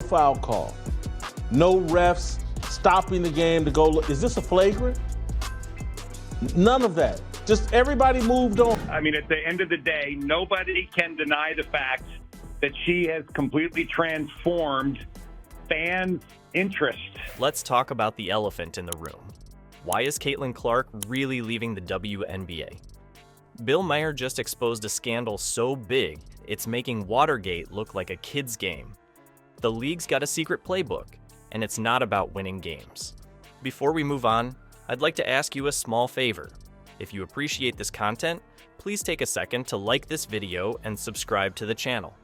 Foul call. No refs stopping the game to go. Is this a flagrant? None of that. Just everybody moved on. I mean, at the end of the day, nobody can deny the fact that she has completely transformed fans' interest. Let's talk about the elephant in the room. Why is Caitlin Clark really leaving the WNBA? Bill Mayer just exposed a scandal so big, it's making Watergate look like a kid's game. The league's got a secret playbook, and it's not about winning games. Before we move on, I'd like to ask you a small favor. If you appreciate this content, please take a second to like this video and subscribe to the channel.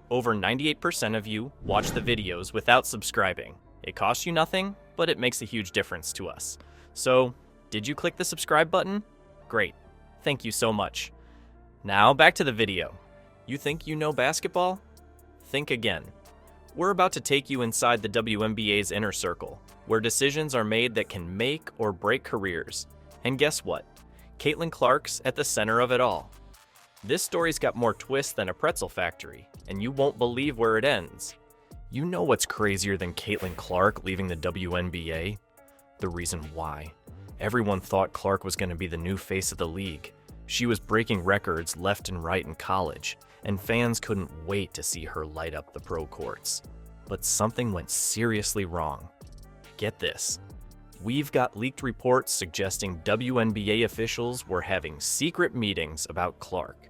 Over 98% of you watch the videos without subscribing. It costs you nothing, but it makes a huge difference to us. So, did you click the subscribe button? Great. Thank you so much. Now back to the video. You think you know basketball? Think again. We're about to take you inside the WNBA's inner circle, where decisions are made that can make or break careers. And guess what? Caitlin Clark's at the center of it all. This story's got more twists than a pretzel factory, and you won't believe where it ends. You know what's crazier than Caitlin Clark leaving the WNBA? The reason why. Everyone thought Clark was going to be the new face of the league. She was breaking records left and right in college, and fans couldn't wait to see her light up the pro courts. But something went seriously wrong. Get this. We've got leaked reports suggesting WNBA officials were having secret meetings about Clark.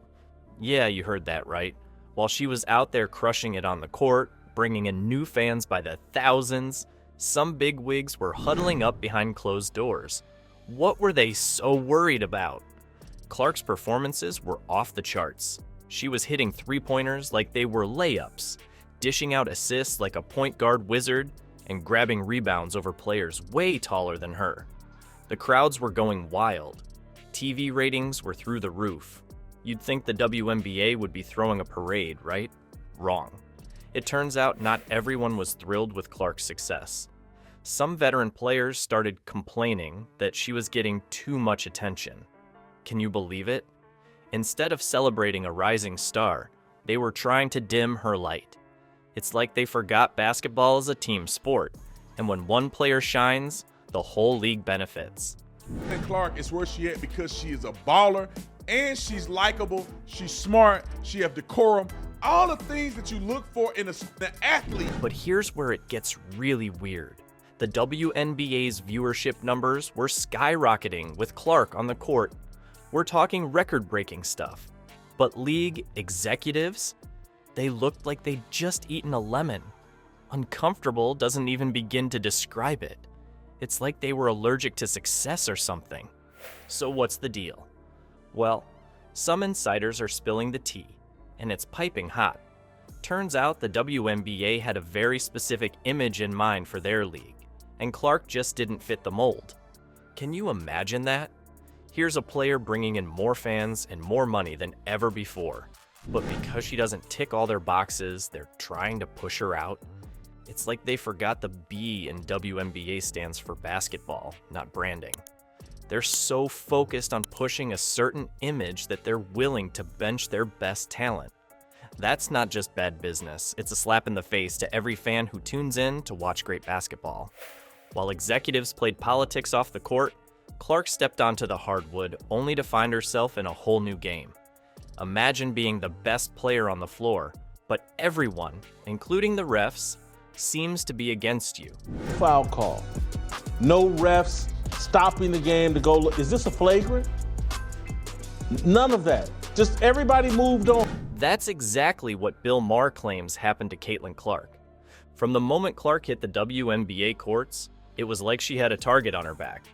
Yeah, you heard that right. While she was out there crushing it on the court, bringing in new fans by the thousands, some bigwigs were huddling up behind closed doors. What were they so worried about? Clark's performances were off the charts. She was hitting three-pointers like they were layups, dishing out assists like a point guard wizard, and grabbing rebounds over players way taller than her. The crowds were going wild. TV ratings were through the roof. You'd think the WNBA would be throwing a parade, right? Wrong. It turns out not everyone was thrilled with Clark's success. Some veteran players started complaining that she was getting too much attention. Can you believe it? Instead of celebrating a rising star, they were trying to dim her light. It's like they forgot basketball is a team sport, and when one player shines, the whole league benefits. And Clark is where she at because she is a baller, and she's likable, she's smart, she have decorum, all the things that you look for in an athlete. But here's where it gets really weird. The WNBA's viewership numbers were skyrocketing with Clark on the court. We're talking record-breaking stuff. But league executives? They looked like they'd just eaten a lemon. Uncomfortable doesn't even begin to describe it. It's like they were allergic to success or something. So what's the deal? Well, some insiders are spilling the tea, and it's piping hot. Turns out the WNBA had a very specific image in mind for their league, and Clark just didn't fit the mold. Can you imagine that? Here's a player bringing in more fans and more money than ever before. But because she doesn't tick all their boxes, they're trying to push her out. It's like they forgot the B in WNBA stands for basketball, not branding. They're so focused on pushing a certain image that they're willing to bench their best talent. That's not just bad business, it's a slap in the face to every fan who tunes in to watch great basketball. While executives played politics off the court, Clark stepped onto the hardwood only to find herself in a whole new game. Imagine being the best player on the floor, but everyone, including the refs, seems to be against you. Foul call. No refs stopping the game to go. Is this a flagrant? None of that. Just everybody moved on. That's exactly what Bill Maher claims happened to Caitlin Clark. From the moment Clark hit the WNBA courts, it was like she had a target on her back.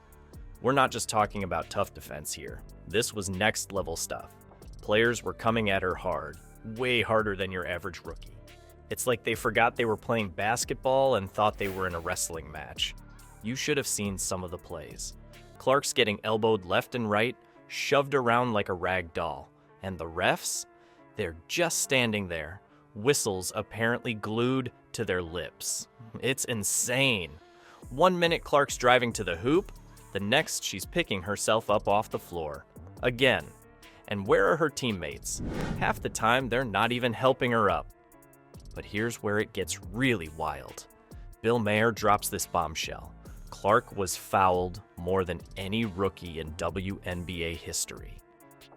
We're not just talking about tough defense here. This was next level stuff. Players were coming at her hard, way harder than your average rookie. It's like they forgot they were playing basketball and thought they were in a wrestling match. You should have seen some of the plays. Clark's getting elbowed left and right, shoved around like a rag doll. And the refs? They're just standing there, whistles apparently glued to their lips. It's insane. 1 minute Clark's driving to the hoop, the next she's picking herself up off the floor. Again. And where are her teammates? Half the time, they're not even helping her up. But here's where it gets really wild. Bill Mayer drops this bombshell. Clark was fouled more than any rookie in WNBA history.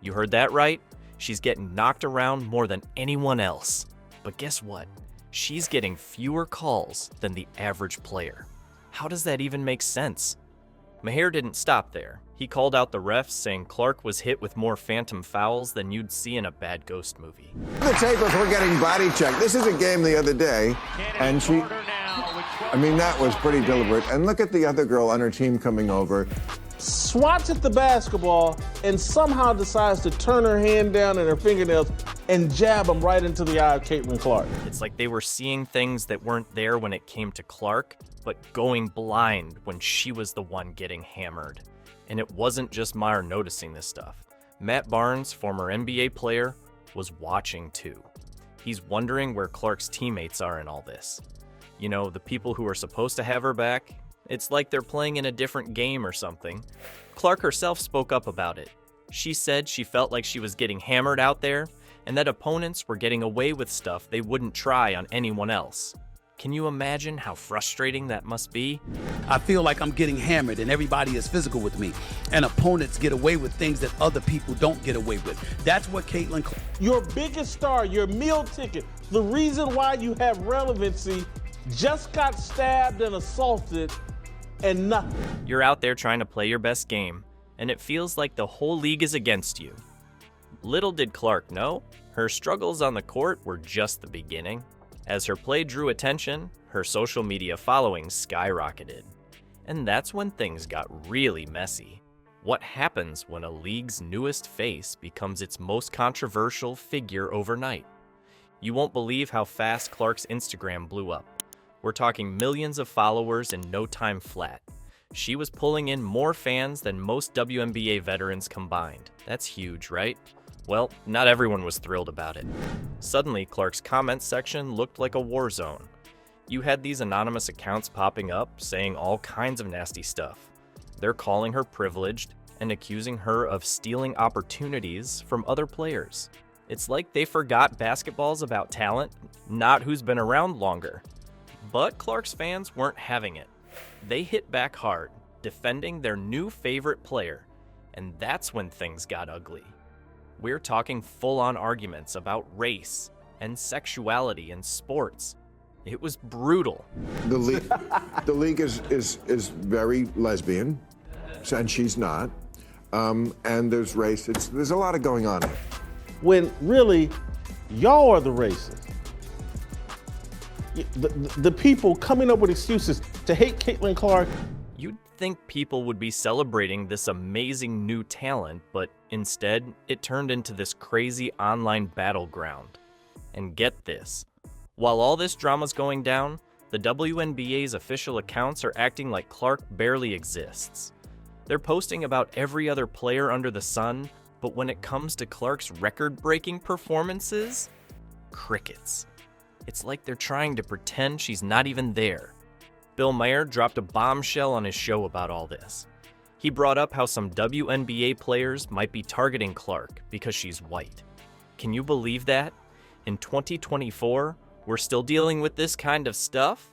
You heard that right? She's getting knocked around more than anyone else. But guess what? She's getting fewer calls than the average player. How does that even make sense? Maher didn't stop there. He called out the refs, saying Clark was hit with more phantom fouls than you'd see in a bad ghost movie. The tapers were getting body checked. This is a game the other day, and that was pretty deliberate. And look at the other girl on her team coming over. Swats at the basketball and somehow decides to turn her hand down and her fingernails and jab them right into the eye of Caitlin Clark. It's like they were seeing things that weren't there when it came to Clark, but going blind when she was the one getting hammered. And it wasn't just Mayer noticing this stuff. Matt Barnes, former NBA player, was watching too. He's wondering where Clark's teammates are in all this. You know, the people who are supposed to have her back. It's like they're playing in a different game or something. Clark herself spoke up about it. She said she felt like she was getting hammered out there and that opponents were getting away with stuff they wouldn't try on anyone else. Can you imagine how frustrating that must be? I feel like I'm getting hammered and everybody is physical with me. And opponents get away with things that other people don't get away with. That's what Caitlin... Your biggest star, your meal ticket, the reason why you have relevancy, just got stabbed and assaulted and nothing. You're out there trying to play your best game, and it feels like the whole league is against you. Little did Clark know, her struggles on the court were just the beginning. As her play drew attention, her social media following skyrocketed. And that's when things got really messy. What happens when a league's newest face becomes its most controversial figure overnight? You won't believe how fast Clark's Instagram blew up. We're talking millions of followers in no time flat. She was pulling in more fans than most WNBA veterans combined. That's huge, right? Well, not everyone was thrilled about it. Suddenly, Clark's comments section looked like a war zone. You had these anonymous accounts popping up, saying all kinds of nasty stuff. They're calling her privileged and accusing her of stealing opportunities from other players. It's like they forgot basketball's about talent, not who's been around longer. But Clark's fans weren't having it. They hit back hard, defending their new favorite player, and that's when things got ugly. We're talking full-on arguments about race and sexuality in sports. It was brutal. The league is very lesbian, and she's not. And there's race. There's a lot of going on here. When really, y'all are the racists. The people coming up with excuses to hate Caitlin Clark. You'd think people would be celebrating this amazing new talent, but instead, it turned into this crazy online battleground. And get this, while all this drama's going down, the WNBA's official accounts are acting like Clark barely exists. They're posting about every other player under the sun, but when it comes to Clark's record-breaking performances, crickets. It's like they're trying to pretend she's not even there. Bill Mayer dropped a bombshell on his show about all this. He brought up how some WNBA players might be targeting Clark because she's white. Can you believe that? In 2024, we're still dealing with this kind of stuff?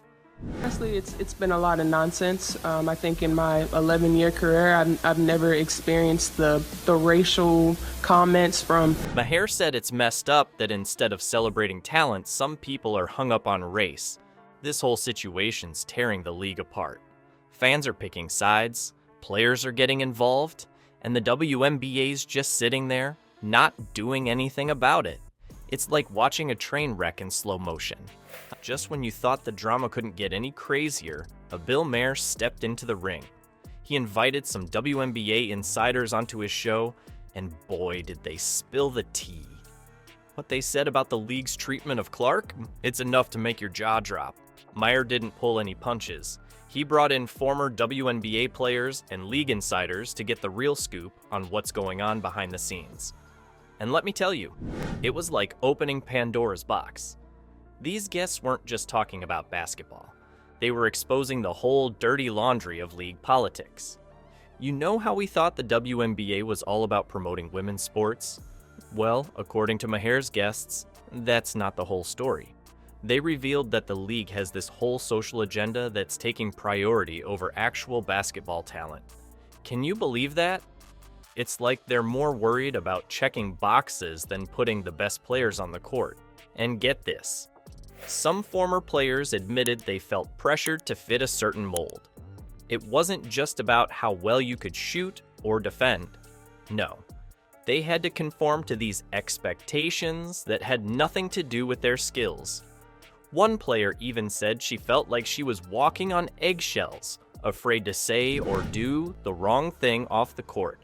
Honestly, it's been a lot of nonsense. I think in my 11-year career, I've never experienced the racial comments from... Maher said it's messed up that instead of celebrating talent, some people are hung up on race. This whole situation's tearing the league apart. Fans are picking sides, players are getting involved, and the WNBA's just sitting there, not doing anything about it. It's like watching a train wreck in slow motion. Just when you thought the drama couldn't get any crazier, a Bill Mayer stepped into the ring. He invited some WNBA insiders onto his show, and boy did they spill the tea. What they said about the league's treatment of Clark? It's enough to make your jaw drop. Mayer didn't pull any punches. He brought in former WNBA players and league insiders to get the real scoop on what's going on behind the scenes. And let me tell you, it was like opening Pandora's box. These guests weren't just talking about basketball. They were exposing the whole dirty laundry of league politics. You know how we thought the WNBA was all about promoting women's sports? Well, according to Maher's guests, that's not the whole story. They revealed that the league has this whole social agenda that's taking priority over actual basketball talent. Can you believe that? It's like they're more worried about checking boxes than putting the best players on the court. And get this, some former players admitted they felt pressured to fit a certain mold. It wasn't just about how well you could shoot or defend. No, they had to conform to these expectations that had nothing to do with their skills. One player even said she felt like she was walking on eggshells, afraid to say or do the wrong thing off the court.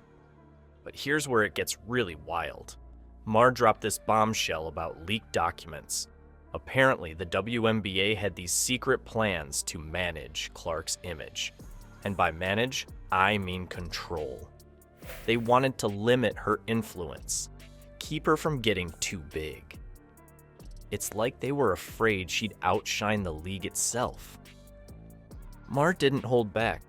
But here's where it gets really wild. Mar dropped this bombshell about leaked documents. Apparently, the WNBA had these secret plans to manage Clark's image. And by manage, I mean control. They wanted to limit her influence, keep her from getting too big. It's like they were afraid she'd outshine the league itself. Mar didn't hold back.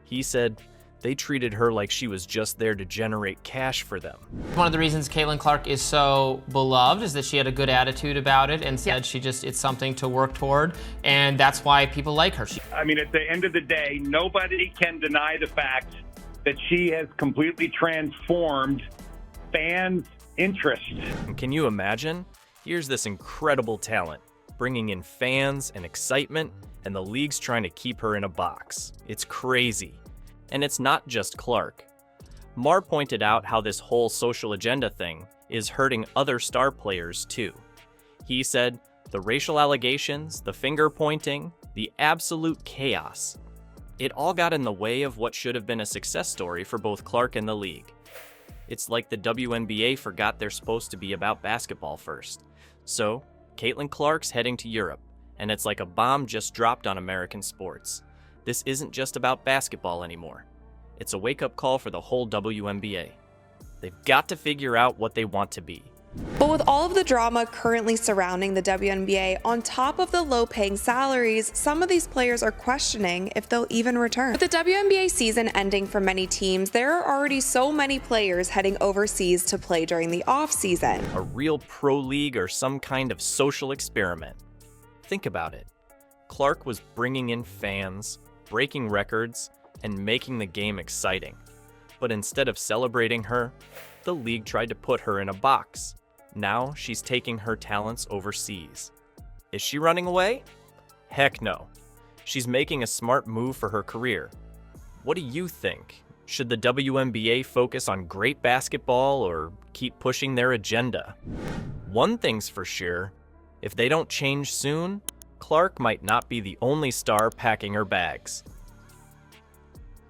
He said, they treated her like she was just there to generate cash for them. One of the reasons Caitlin Clark is so beloved is that she had a good attitude about it and said it's something to work toward, and that's why people like her. I mean, at the end of the day, nobody can deny the fact that she has completely transformed fans' interest. And can you imagine? Here's this incredible talent, bringing in fans and excitement, and the league's trying to keep her in a box. It's crazy. And it's not just Clark. Mar pointed out how this whole social agenda thing is hurting other star players too. He said, the racial allegations, the finger pointing, the absolute chaos. It all got in the way of what should have been a success story for both Clark and the league. It's like the WNBA forgot they're supposed to be about basketball first. So, Caitlin Clark's heading to Europe, and it's like a bomb just dropped on American sports. This isn't just about basketball anymore. It's a wake-up call for the whole WNBA. They've got to figure out what they want to be. But with all of the drama currently surrounding the WNBA, on top of the low-paying salaries, some of these players are questioning if they'll even return. With the WNBA season ending for many teams, there are already so many players heading overseas to play during the off-season. A real pro league or some kind of social experiment. Think about it. Clark was bringing in fans, breaking records, and making the game exciting. But instead of celebrating her, the league tried to put her in a box. Now she's taking her talents overseas. Is she running away? Heck no. She's making a smart move for her career. What do you think? Should the WNBA focus on great basketball or keep pushing their agenda? One thing's for sure, if they don't change soon, Clark might not be the only star packing her bags.